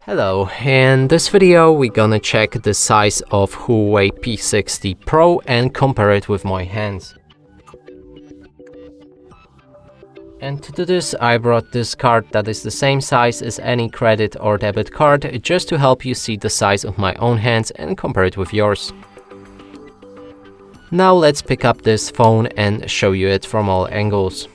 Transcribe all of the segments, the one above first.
Hello, in this video we're gonna check the size of Huawei P60 Pro and compare it with my hands. And to do this I brought this card that is the same size as any credit or debit card, just to help you see the size of my own hands and compare it with yours. Now let's pick up this phone and show you it from all angles.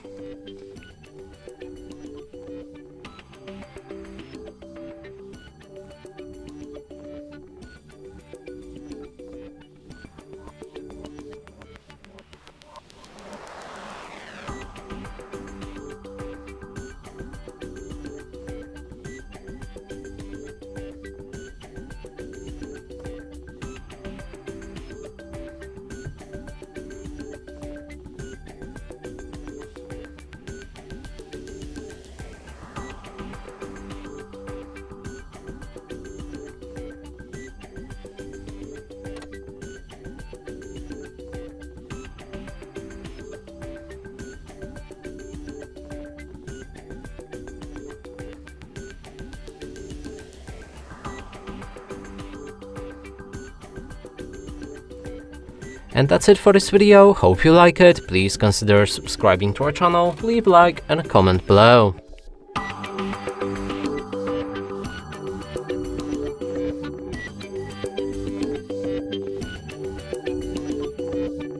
And that's it for this video. Hope you like it. Please consider subscribing to our channel, leave a like and a comment below.